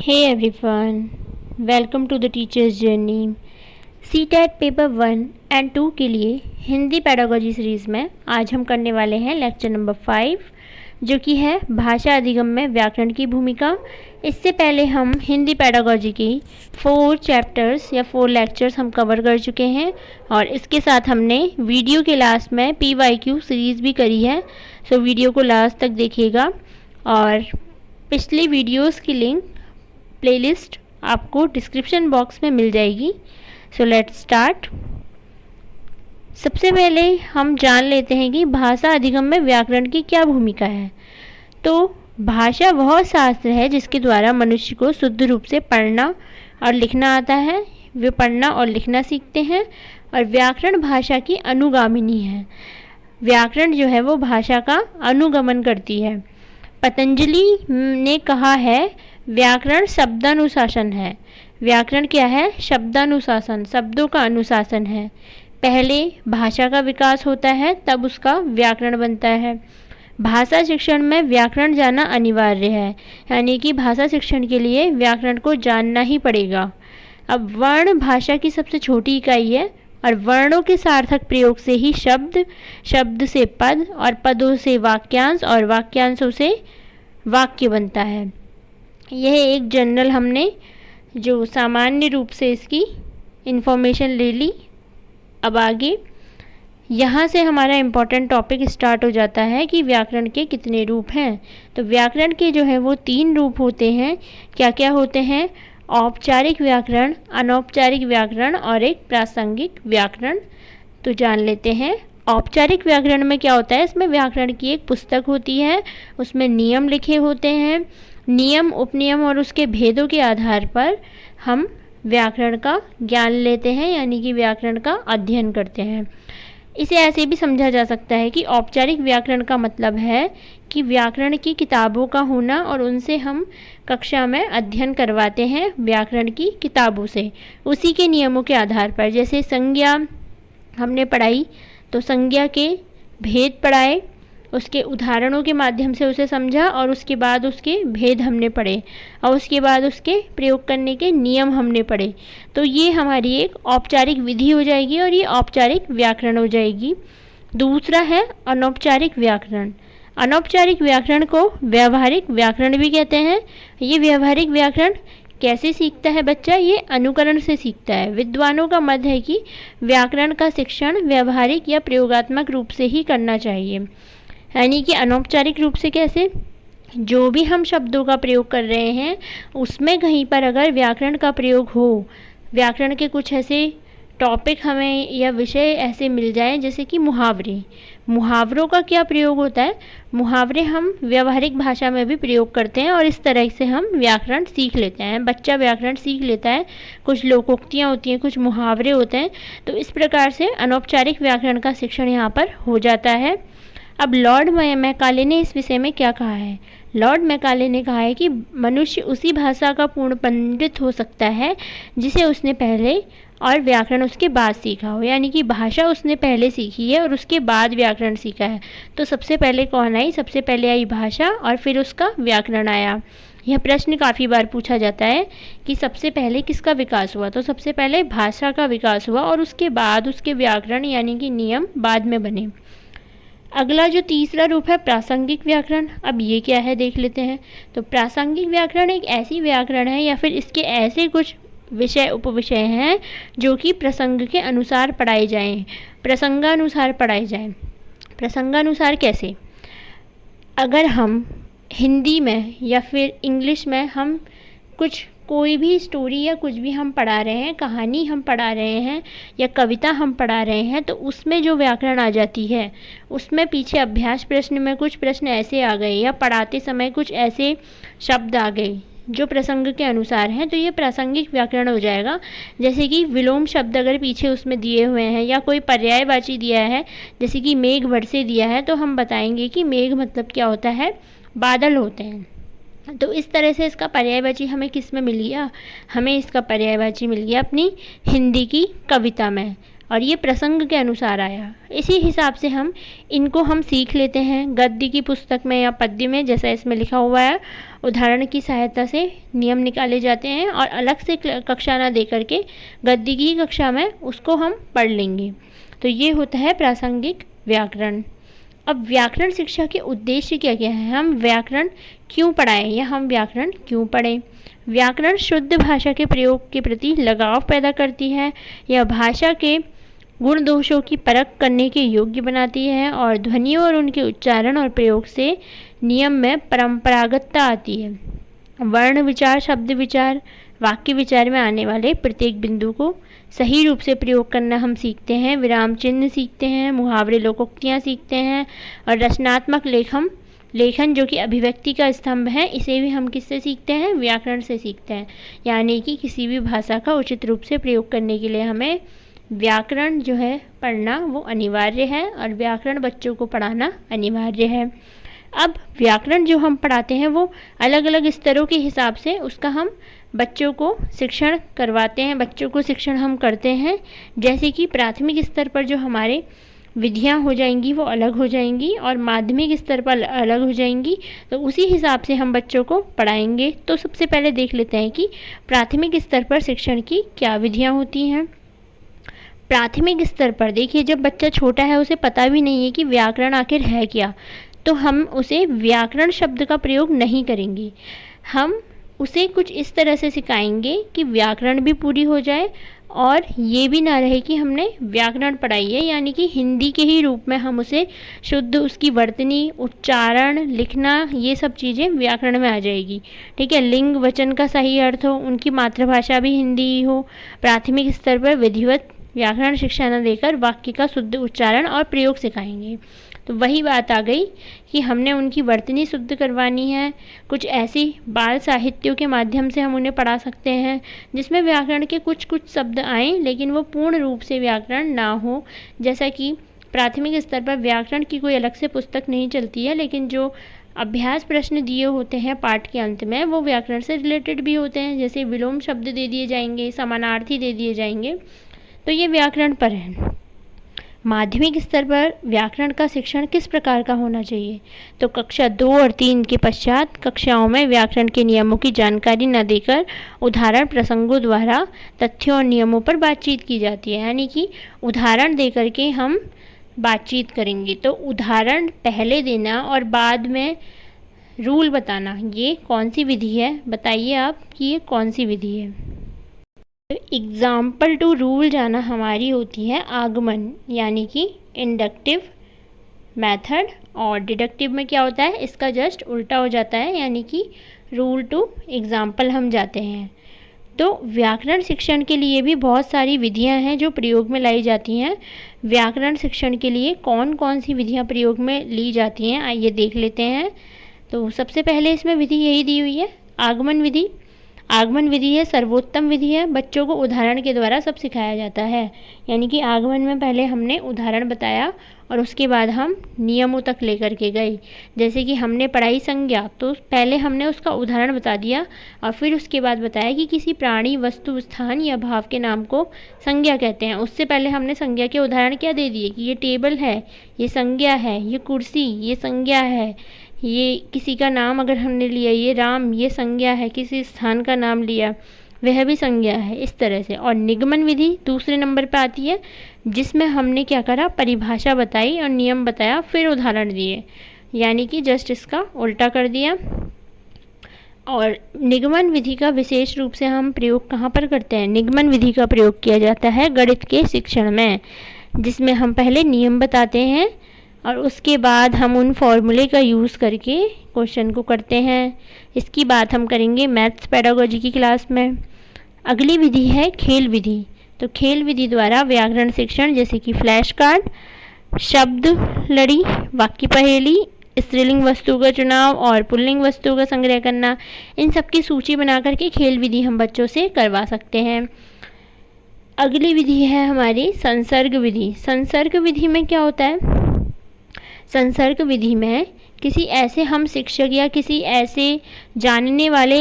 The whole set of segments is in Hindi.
Hey everyone, welcome to the Teacher's Journey। CTET paper 1 and 2 के लिए हिंदी पेडागोजी सीरीज़ में आज हम करने वाले हैं लेक्चर नंबर 5, जो कि है भाषा अधिगम में व्याकरण की भूमिका। इससे पहले हम हिंदी पेडागोजी की 4 चैप्टर्स या 4 लेक्चर्स हम कवर कर चुके हैं और इसके साथ हमने वीडियो के लास्ट में PYQ सीरीज़ भी करी है। सो वीडियो को लास्ट तक देखिएगा और पिछली वीडियोस की लिंक प्लेलिस्ट आपको डिस्क्रिप्शन बॉक्स में मिल जाएगी। So let's start. सबसे पहले हम जान लेते हैं कि भाषा अधिगम में व्याकरण की क्या भूमिका है। तो भाषा वह शास्त्र है जिसके द्वारा मनुष्य को शुद्ध रूप से पढ़ना और लिखना आता है। वे पढ़ना और लिखना सीखते हैं और व्याकरण भाषा की अनुगामिनी है। व्याकरण जो है वो भाषा का अनुगमन करती है। पतंजलि ने कहा है व्याकरण शब्दानुशासन है। व्याकरण क्या है? शब्दानुशासन, शब्दों का अनुशासन है। पहले भाषा का विकास होता है तब उसका व्याकरण बनता है। भाषा शिक्षण में व्याकरण जाना अनिवार्य है, यानी कि भाषा शिक्षण के लिए व्याकरण को जानना ही पड़ेगा। अब वर्ण भाषा की सबसे छोटी इकाई है और वर्णों के सार्थक प्रयोग से ही शब्द, शब्द से पद और पदों से वाक्यांश और वाक्यांशों से वाक्य बनता है। यह एक जनरल हमने जो सामान्य रूप से इसकी इन्फॉर्मेशन ले ली। अब आगे यहाँ से हमारा इम्पोर्टेंट टॉपिक स्टार्ट हो जाता है कि व्याकरण के कितने रूप हैं। तो व्याकरण के जो है वो 3 रूप होते हैं। क्या क्या होते हैं? औपचारिक व्याकरण, अनौपचारिक व्याकरण और एक प्रासंगिक व्याकरण। तो जान लेते हैं। औपचारिक व्याकरण में क्या होता है? इसमें व्याकरण की एक पुस्तक होती है, उसमें नियम लिखे होते हैं। नियम, उपनियम और उसके भेदों के आधार पर हम व्याकरण का ज्ञान लेते हैं, यानी कि व्याकरण का अध्ययन करते हैं। इसे ऐसे भी समझा जा सकता है कि औपचारिक व्याकरण का मतलब है कि व्याकरण की किताबों का होना और उनसे हम कक्षा में अध्ययन करवाते हैं व्याकरण की किताबों से, उसी के नियमों के आधार पर। जैसे संज्ञा हमने पढ़ाई तो संज्ञा के भेद पढ़ाए, उसके उदाहरणों के माध्यम से उसे समझा और उसके बाद उसके भेद हमने पढ़े और उसके बाद उसके प्रयोग करने के नियम हमने पढ़े। तो ये हमारी एक औपचारिक विधि हो जाएगी और ये औपचारिक व्याकरण हो जाएगी। दूसरा है अनौपचारिक व्याकरण। अनौपचारिक व्याकरण को व्यावहारिक व्याकरण भी कहते हैं। ये व्यावहारिक व्याकरण कैसे सीखता है बच्चा? ये अनुकरण से सीखता है। विद्वानों का मत है कि व्याकरण का शिक्षण व्यावहारिक या प्रयोगात्मक रूप से ही करना चाहिए। यानी कि अनौपचारिक रूप से कैसे? जो भी हम शब्दों का प्रयोग कर रहे हैं उसमें कहीं पर अगर व्याकरण का प्रयोग हो, व्याकरण के कुछ ऐसे टॉपिक हमें या विषय ऐसे मिल जाएं जैसे कि मुहावरे। मुहावरों का क्या प्रयोग होता है? मुहावरे हम व्यावहारिक भाषा में भी प्रयोग करते हैं और इस तरह से हम व्याकरण सीख लेते हैं। बच्चा व्याकरण सीख लेता है। कुछ लोकोक्तियाँ होती हैं, कुछ मुहावरे होते हैं। तो इस प्रकार से अनौपचारिक व्याकरण का शिक्षण यहाँ पर हो जाता है। अब लॉर्ड मैकाले ने इस विषय में क्या कहा है? लॉर्ड मैकाले ने कहा है कि मनुष्य उसी भाषा का पूर्ण पंडित हो सकता है जिसे उसने पहले और व्याकरण उसके बाद सीखा हो। यानी कि भाषा उसने पहले सीखी है और उसके बाद व्याकरण सीखा है। तो सबसे पहले कौन आई? सबसे पहले आई भाषा और फिर उसका व्याकरण आया। यह प्रश्न काफ़ी बार पूछा जाता है कि सबसे पहले किसका विकास हुआ? तो सबसे पहले भाषा का विकास हुआ और उसके बाद उसके व्याकरण यानी कि नियम बाद में बने। अगला जो तीसरा रूप है प्रासंगिक व्याकरण। अब ये क्या है देख लेते हैं। तो प्रासंगिक व्याकरण एक ऐसी व्याकरण है या फिर इसके ऐसे कुछ विषय उपविषय हैं जो कि प्रसंग के अनुसार पढ़ाए जाएं, प्रसंगानुसार पढ़ाए जाएं। प्रसंगानुसार कैसे? अगर हम हिंदी में या फिर इंग्लिश में हम कुछ कोई भी स्टोरी या कुछ भी हम पढ़ा रहे हैं, कहानी हम पढ़ा रहे हैं या कविता हम पढ़ा रहे हैं, तो उसमें जो व्याकरण आ जाती है उसमें पीछे अभ्यास प्रश्न में कुछ प्रश्न ऐसे आ गए या पढ़ाते समय कुछ ऐसे शब्द आ गए जो प्रसंग के अनुसार हैं, तो ये प्रासंगिक व्याकरण हो जाएगा। जैसे कि विलोम शब्द अगर पीछे उसमें दिए हुए हैं या कोई पर्यायवाची दिया है, जैसे कि मेघ बरसे दिया है, तो हम बताएंगे कि मेघ मतलब क्या होता है? बादल होते हैं। तो इस तरह से इसका पर्यायवाची हमें किस में मिल गया? हमें इसका पर्यायवाची मिल गया अपनी हिंदी की कविता में। और ये प्रसंग के अनुसार आया। इसी हिसाब से हम सीख लेते हैं गद्य की पुस्तक में या पद्य में, जैसा इसमें लिखा हुआ है। उदाहरण की सहायता से नियम निकाले जाते हैं और अलग से कक्षा ना दे करके गद्य की कक्षा में उसको हम पढ़ लेंगे। तो ये होता है प्रासंगिक व्याकरण। अब व्याकरण शिक्षा के उद्देश्य क्या क्या है, हम व्याकरण क्यों पढ़ाएं या हम व्याकरण क्यों पढ़ें। व्याकरण शुद्ध भाषा के प्रयोग के प्रति लगाव पैदा करती है, यह भाषा के गुण दोषों की परख करने के योग्य बनाती है और ध्वनियों और उनके उच्चारण और प्रयोग से नियम में परंपरागतता आती है। वर्ण विचार, शब्द विचार, वाक्य विचार में आने वाले प्रत्येक बिंदु को सही रूप से प्रयोग करना हम सीखते हैं। विराम चिन्ह सीखते हैं, मुहावरे, लोकोक्तियाँ सीखते हैं और रचनात्मक लेखन जो कि अभिव्यक्ति का स्तंभ है, इसे भी हम किससे सीखते हैं, व्याकरण से सीखते हैं। यानी कि किसी भी भाषा का उचित रूप से प्रयोग करने के लिए हमें व्याकरण जो है पढ़ना वो अनिवार्य है और व्याकरण बच्चों को पढ़ाना अनिवार्य है। अब व्याकरण जो हम पढ़ाते हैं वो अलग अलग स्तरों के हिसाब से उसका हम बच्चों को शिक्षण करवाते हैं, बच्चों को शिक्षण हम करते हैं। जैसे कि प्राथमिक स्तर पर जो हमारे विधियाँ हो जाएंगी वो अलग हो जाएंगी और माध्यमिक स्तर पर अलग हो जाएंगी, तो उसी हिसाब से हम बच्चों को पढ़ाएंगे। तो सबसे पहले देख लेते हैं कि प्राथमिक स्तर पर शिक्षण की क्या विधियाँ होती हैं। प्राथमिक स्तर पर देखिए, जब बच्चा छोटा है उसे पता भी नहीं है कि व्याकरण आखिर है क्या, तो हम उसे व्याकरण शब्द का प्रयोग नहीं करेंगे। हम उसे कुछ इस तरह से सिखाएंगे कि व्याकरण भी पूरी हो जाए और ये भी ना रहे कि हमने व्याकरण पढ़ाई है, यानी कि हिंदी के ही रूप में हम उसे शुद्ध उसकी वर्तनी, उच्चारण, लिखना, ये सब चीज़ें व्याकरण में आ जाएगी। ठीक है, लिंग वचन का सही अर्थ हो, उनकी मातृभाषा भी हिंदी ही हो। प्राथमिक स्तर पर विधिवत व्याकरण शिक्षा न देकर वाक्य का शुद्ध उच्चारण और प्रयोग सिखाएंगे। तो वही बात आ गई कि हमने उनकी वर्तनी शुद्ध करवानी है। कुछ ऐसी बाल साहित्यों के माध्यम से हम उन्हें पढ़ा सकते हैं जिसमें व्याकरण के कुछ कुछ शब्द आएँ, लेकिन वो पूर्ण रूप से व्याकरण ना हो। जैसा कि प्राथमिक स्तर पर व्याकरण की कोई अलग से पुस्तक नहीं चलती है, लेकिन जो अभ्यास प्रश्न दिए होते हैं पाठ के अंत में वो व्याकरण से रिलेटेड भी होते हैं। जैसे विलोम शब्द दे दिए जाएंगे, समानार्थी दे दिए जाएंगे, तो ये व्याकरण पर है। माध्यमिक स्तर पर व्याकरण का शिक्षण किस प्रकार का होना चाहिए, तो कक्षा 2 और 3 के पश्चात कक्षाओं में व्याकरण के नियमों की जानकारी न देकर उदाहरण प्रसंगों द्वारा तथ्यों और नियमों पर बातचीत की जाती है। यानी कि उदाहरण दे करके हम बातचीत करेंगे। तो उदाहरण पहले देना और बाद में रूल बताना, ये कौन सी विधि है, बताइए आप कि ये कौन सी विधि है। एग्जाम्पल टू रूल जाना हमारी होती है आगमन, यानी कि इंडक्टिव मेथड, और डिडक्टिव में क्या होता है, इसका जस्ट उल्टा हो जाता है, यानी कि रूल टू एग्जाम्पल हम जाते हैं। तो व्याकरण शिक्षण के लिए भी बहुत सारी विधियां हैं जो प्रयोग में लाई जाती हैं। व्याकरण शिक्षण के लिए कौन कौन सी विधियां प्रयोग में ली जाती हैं, आइए देख लेते हैं। तो सबसे पहले इसमें विधि यही दी हुई है, आगमन विधि। आगमन विधि है सर्वोत्तम विधि है, बच्चों को उदाहरण के द्वारा सब सिखाया जाता है। यानी कि आगमन में पहले हमने उदाहरण बताया और उसके बाद हम नियमों तक लेकर के गए। जैसे कि हमने पढ़ाई संज्ञा, तो पहले हमने उसका उदाहरण बता दिया और फिर उसके बाद बताया कि किसी प्राणी, वस्तु, स्थान या भाव के नाम को संज्ञा कहते हैं। उससे पहले हमने संज्ञा के उदाहरण क्या दे दिए कि ये टेबल है, ये संज्ञा है, ये कुर्सी, ये संज्ञा है, ये किसी का नाम अगर हमने लिया, ये राम, ये संज्ञा है, किसी स्थान का नाम लिया वह भी संज्ञा है, इस तरह से। और निगमन विधि दूसरे नंबर पर आती है, जिसमें हमने क्या करा, परिभाषा बताई और नियम बताया, फिर उदाहरण दिए, यानी कि जस्ट इसका उल्टा कर दिया। और निगमन विधि का विशेष रूप से हम प्रयोग कहाँ पर करते हैं, निगमन विधि का प्रयोग किया जाता है गणित के शिक्षण में, जिसमें हम पहले नियम बताते हैं और उसके बाद हम उन फॉर्मूले का यूज़ करके क्वेश्चन को करते हैं। इसकी बात हम करेंगे मैथ्स पेडागोजी की क्लास में। अगली विधि है खेल विधि। तो खेल विधि द्वारा व्याकरण शिक्षण, जैसे कि फ्लैश कार्ड, शब्द लड़ी, वाक्य पहेली, स्त्रीलिंग वस्तु का चुनाव और पुल्लिंग वस्तु का संग्रह करना, इन सब की सूची बना करके खेल विधि हम बच्चों से करवा सकते हैं। अगली विधि है हमारी संसर्ग विधि। संसर्ग विधि में क्या होता है, संसर्ग विधि में किसी ऐसे हम शिक्षक या किसी ऐसे जानने वाले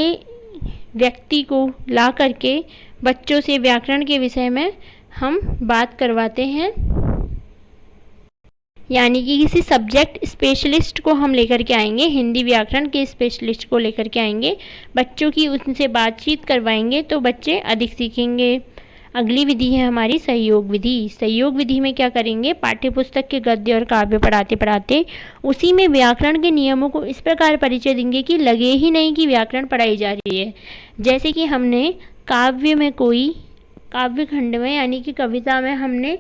व्यक्ति को ला करके बच्चों से व्याकरण के विषय में हम बात करवाते हैं, यानी कि किसी सब्जेक्ट स्पेशलिस्ट को हम लेकर के आएंगे, हिंदी व्याकरण के स्पेशलिस्ट को लेकर के आएंगे, बच्चों की उनसे बातचीत करवाएंगे तो बच्चे अधिक सीखेंगे। अगली विधि है हमारी सहयोग विधि। सहयोग विधि में क्या करेंगे, पाठ्यपुस्तक के गद्य और काव्य पढ़ाते पढ़ाते उसी में व्याकरण के नियमों को इस प्रकार परिचय देंगे कि लगे ही नहीं कि व्याकरण पढ़ाई जा रही है। जैसे कि हमने काव्य में कोई काव्य खंड में यानी कि कविता में हमने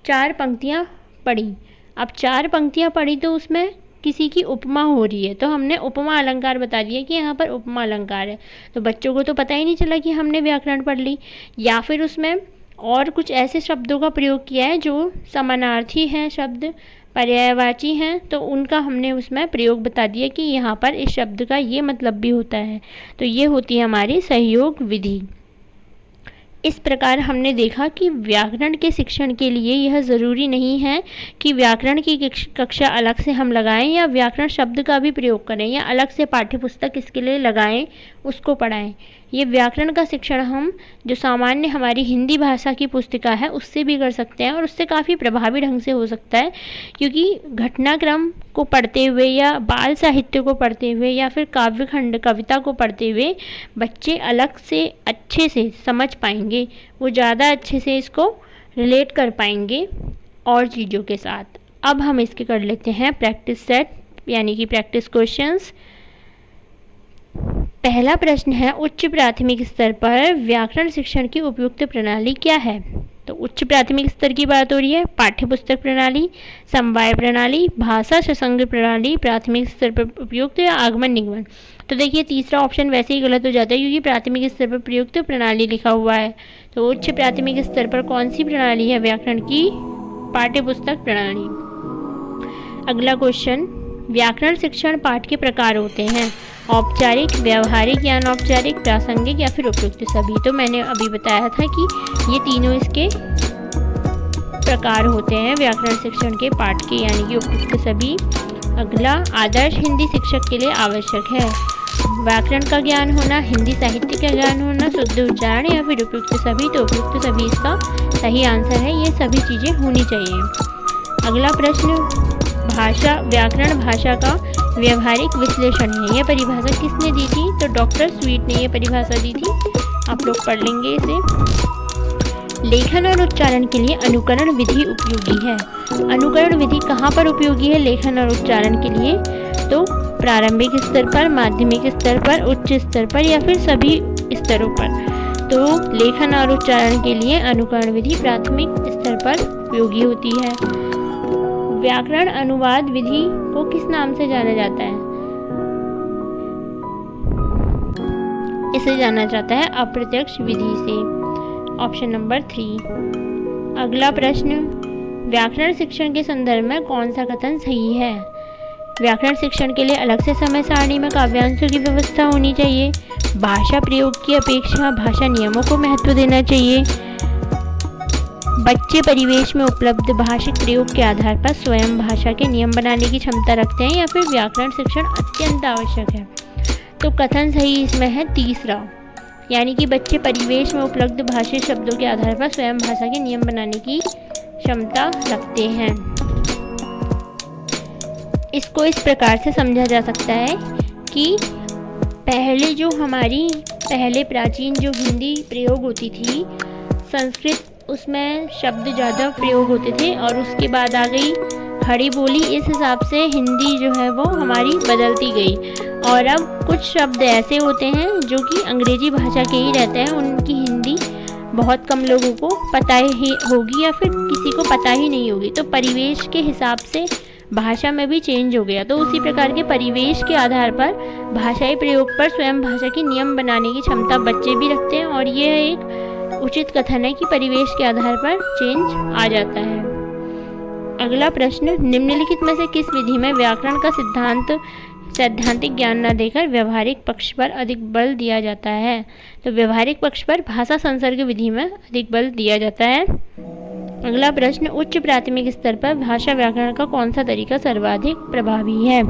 4 पंक्तियाँ पढ़ी। अब 4 पंक्तियाँ पढ़ी तो उसमें किसी की उपमा हो रही है, तो हमने उपमा अलंकार बता दिया कि यहाँ पर उपमा अलंकार है, तो बच्चों को तो पता ही नहीं चला कि हमने व्याकरण पढ़ ली। या फिर उसमें और कुछ ऐसे शब्दों का प्रयोग किया है जो समानार्थी हैं, शब्द पर्यायवाची हैं, तो उनका हमने उसमें प्रयोग बता दिया कि यहाँ पर इस शब्द का ये मतलब भी होता है। तो ये होती है हमारी सहयोग विधि। इस प्रकार हमने देखा कि व्याकरण के शिक्षण के लिए यह ज़रूरी नहीं है कि व्याकरण की कक्षा अलग से हम लगाएं या व्याकरण शब्द का भी प्रयोग करें या अलग से पाठ्यपुस्तक इसके लिए लगाएं, उसको पढ़ाएं। ये व्याकरण का शिक्षण हम जो सामान्य हमारी हिंदी भाषा की पुस्तिका है उससे भी कर सकते हैं और उससे काफ़ी प्रभावी ढंग से हो सकता है, क्योंकि घटनाक्रम को पढ़ते हुए या बाल साहित्य को पढ़ते हुए या फिर काव्य खंड कविता को पढ़ते हुए बच्चे अलग से अच्छे से समझ पाएंगे, वो ज़्यादा अच्छे से इसको रिलेट कर पाएंगे और चीज़ों के साथ। अब हम इसके कर लेते हैं प्रैक्टिस सेट, यानी कि प्रैक्टिस क्वेश्चंस। पहला प्रश्न है, उच्च प्राथमिक स्तर पर व्याकरण शिक्षण की उपयुक्त प्रणाली क्या है? तो उच्च प्राथमिक स्तर की बात हो रही है, पाठ्यपुस्तक प्रणाली, समवाय प्रणाली, भाषा ससंग प्रणाली, प्राथमिक स्तर पर उपयुक्त या आगमन निगमन। तो देखिए तीसरा ऑप्शन वैसे ही गलत हो जाता है क्योंकि प्राथमिक स्तर पर प्रयुक्त प्रणाली लिखा हुआ है। तो उच्च प्राथमिक स्तर पर कौन सी प्रणाली है व्याकरण की? पाठ्यपुस्तक प्रणाली। अगला क्वेश्चन, व्याकरण शिक्षण पाठ के प्रकार होते हैं, औपचारिक, व्यवहारिक या अनौपचारिक, प्रासंगिक या फिर उपयुक्त सभी। तो मैंने अभी बताया था कि ये तीनों इसके प्रकार होते हैं व्याकरण शिक्षण के पाठ के, यानी कि उपयुक्त सभी। अगला, आदर्श हिंदी शिक्षक के लिए आवश्यक है व्याकरण का ज्ञान होना, हिंदी साहित्य का ज्ञान होना, शुद्ध उच्चारण या फिर उपयुक्त सभी। तो उपयुक्त सभी इसका सही आंसर है, ये सभी चीज़ें होनी चाहिए। अगला प्रश्न, भाषा व्याकरण भाषा का व्यवहारिक विश्लेषण है, यह परिभाषा किसने दी थी? तो डॉक्टर स्वीट ने यह परिभाषा दी थी, आप लोग पढ़ लेंगे इसे। लेखन और उच्चारण के लिए अनुकरण विधि उपयोगी है, अनुकरण विधि कहाँ पर उपयोगी है लेखन और उच्चारण के लिए? तो प्रारंभिक स्तर पर, माध्यमिक स्तर पर, उच्च स्तर पर या फिर सभी स्तरों पर। तो लेखन और उच्चारण के लिए अनुकरण विधि प्राथमिक स्तर पर उपयोगी होती है। व्याकरण अनुवाद विधि को किस नाम से जाना जाता है? इसे जाना जाता है अप्रत्यक्ष विधि से, ऑप्शन नंबर 3। अगला प्रश्न, व्याकरण शिक्षण के संदर्भ में कौन सा कथन सही है? व्याकरण शिक्षण के लिए अलग से समय सारणी में काव्यांशों की व्यवस्था होनी चाहिए, भाषा प्रयोग की अपेक्षा भाषा नियमों को महत्व देना चाहिए, बच्चे परिवेश में उपलब्ध भाषिक प्रयोग के आधार पर स्वयं भाषा के नियम बनाने की क्षमता रखते हैं, या फिर व्याकरण शिक्षण अत्यंत आवश्यक है। तो कथन सही इसमें है तीसरा, यानी कि बच्चे परिवेश में उपलब्ध भाषिक शब्दों के आधार पर स्वयं भाषा के नियम बनाने की क्षमता रखते हैं। इसको इस प्रकार से समझा जा सकता है कि पहले जो हमारी प्राचीन जो हिंदी प्रयोग होती थी, संस्कृत उसमें शब्द ज़्यादा प्रयोग होते थे और उसके बाद आ गई खड़ी बोली, इस हिसाब से हिंदी जो है वो हमारी बदलती गई और अब कुछ शब्द ऐसे होते हैं जो कि अंग्रेजी भाषा के ही रहते हैं, उनकी हिंदी बहुत कम लोगों को पता ही होगी या फिर किसी को पता ही नहीं होगी। तो परिवेश के हिसाब से भाषा में भी चेंज हो गया। तो उसी प्रकार के परिवेश के आधार पर भाषाई प्रयोग पर स्वयं भाषा के नियम बनाने की क्षमता बच्चे भी रखते हैं और यह एक उचित कथन है कि परिवेश के आधार पर चेंज आ जाता है। अगला प्रश्न, निम्नलिखित में से किस विधि में व्याकरण का सैद्धांतिक ज्ञान न देकर व्यवहारिक पक्ष पर अधिक बल दिया जाता है? तो व्यवहारिक पक्ष पर भाषा संसर्ग विधि में अधिक बल दिया जाता है। अगला प्रश्न, उच्च प्राथमिक स्तर पर भाषा व्याकरण का कौन सा तरीका सर्वाधिक प्रभावी है?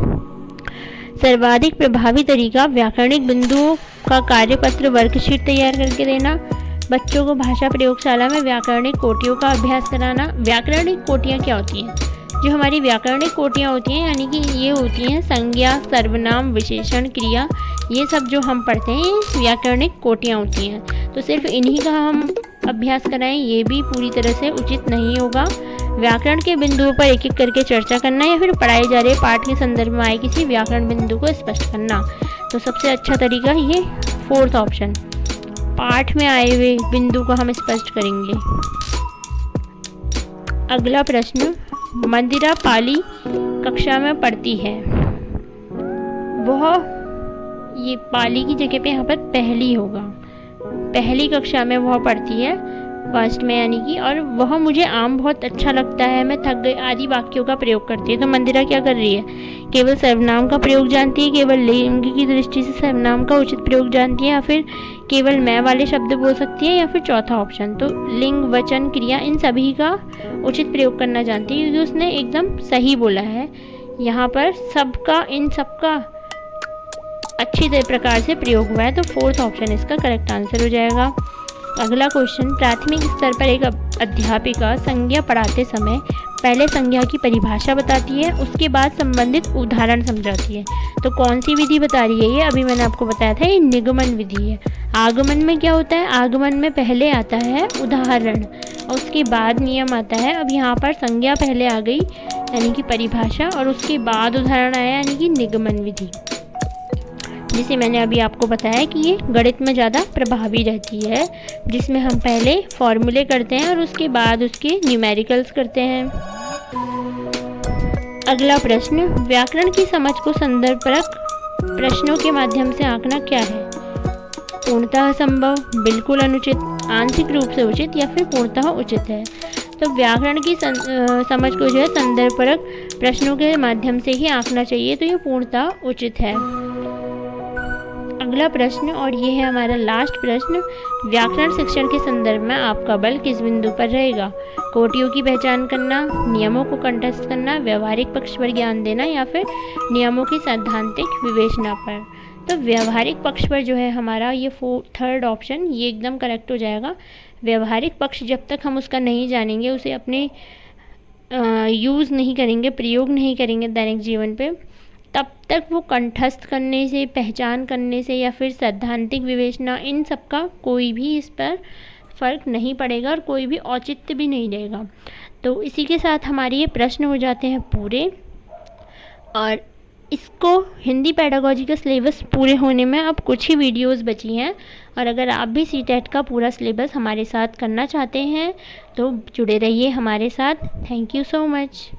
सर्वाधिक प्रभावी तरीका व्याकरणिक बिंदुओं का कार्यपत्र वर्कशीट तैयार करके देना, बच्चों को भाषा प्रयोगशाला में व्याकरणिक कोटियों का अभ्यास कराना। व्याकरणिक कोटियाँ क्या होती हैं? जो हमारी व्याकरणिक कोटियाँ होती हैं यानी कि ये होती हैं संज्ञा, सर्वनाम, विशेषण, क्रिया, ये सब जो हम पढ़ते हैं ये व्याकरणिक कोटियाँ होती हैं। तो सिर्फ इन्हीं का हम अभ्यास कराएं ये भी पूरी तरह से उचित नहीं होगा। व्याकरण के बिंदुओं पर एक एक करके चर्चा करना या फिर पढ़ाए जा रहे पाठ के संदर्भ में आए किसी व्याकरण बिंदु को स्पष्ट करना। तो सबसे अच्छा तरीका ये 4th ऑप्शन, पाठ में आए हुए बिंदु को हम स्पष्ट करेंगे। अगला प्रश्न, मंदिरा पाली कक्षा में पढ़ती है। वह, ये पाली की जगह पे यहाँ पर पहली होगा, पहली कक्षा में वह पढ़ती है, फर्स्ट में यानी कि, और वह मुझे आम बहुत अच्छा लगता है, मैं थक गई आदि वाक्यों का प्रयोग करती है। तो मंदिरा क्या कर रही है? केवल सर्वनाम का प्रयोग जानती है, केवल लिंग की दृष्टि से सर्वनाम का उचित प्रयोग जानती है, या फिर केवल मैं वाले शब्द बोल सकती है, या फिर चौथा ऑप्शन तो लिंग, वचन, क्रिया इन सभी का उचित प्रयोग करना जानती है, क्योंकि उसने एकदम सही बोला है यहाँ पर सबका, इन सबका अच्छी प्रकार से प्रयोग हुआ है। तो 4th ऑप्शन इसका करेक्ट आंसर हो जाएगा। अगला क्वेश्चन, प्राथमिक स्तर पर एक अध्यापिका संज्ञा पढ़ाते समय पहले संज्ञा की परिभाषा बताती है, उसके बाद संबंधित उदाहरण समझाती है। तो कौन सी विधि बता रही है ये? अभी मैंने आपको बताया था ये निगमन विधि है। आगमन में क्या होता है? आगमन में पहले आता है उदाहरण और उसके बाद नियम आता है। अब यहाँ पर संज्ञा पहले आ गई यानी कि परिभाषा, और उसके बाद उदाहरण आया यानी कि निगमन विधि, जिसे मैंने अभी आपको बताया कि ये गणित में ज़्यादा प्रभावी रहती है, जिसमें हम पहले फॉर्मूले करते हैं और उसके बाद उसके न्यूमेरिकल्स करते हैं। अगला प्रश्न, व्याकरण की समझ को संदर्भपरक प्रश्नों के माध्यम से आंकना क्या है? पूर्णतः संभव, बिल्कुल अनुचित, आंशिक रूप से उचित या फिर पूर्णतः उचित है। तो व्याकरण की समझ को जो है संदर्भपरक प्रश्नों के माध्यम से ही आंकना चाहिए, तो ये पूर्णतः उचित है। अगला प्रश्न, और ये है हमारा लास्ट प्रश्न, व्याकरण शिक्षण के संदर्भ में आपका बल किस बिंदु पर रहेगा? कोटियों की पहचान करना, नियमों को कंठस्थ करना, व्यवहारिक पक्ष पर ज्ञान देना, या फिर नियमों की सैद्धांतिक विवेचना पर? तो व्यवहारिक पक्ष पर जो है हमारा ये 3rd ऑप्शन ये एकदम करेक्ट हो जाएगा। व्यवहारिक पक्ष जब तक हम उसका नहीं जानेंगे, उसे अपने यूज़ नहीं करेंगे, प्रयोग नहीं करेंगे दैनिक जीवन पे, तब तक वो कंठस्थ करने से, पहचान करने से या फिर सैद्धांतिक विवेचना, इन सब का कोई भी इस पर फ़र्क नहीं पड़ेगा और कोई भी औचित्य भी नहीं रहेगा। तो इसी के साथ हमारे ये प्रश्न हो जाते हैं पूरे, और इसको हिंदी पेडागॉजी का सिलेबस पूरे होने में अब कुछ ही वीडियोस बची हैं। और अगर आप भी सीटेट का पूरा सिलेबस हमारे साथ करना चाहते हैं तो जुड़े रहिए हमारे साथ। Thank you so much.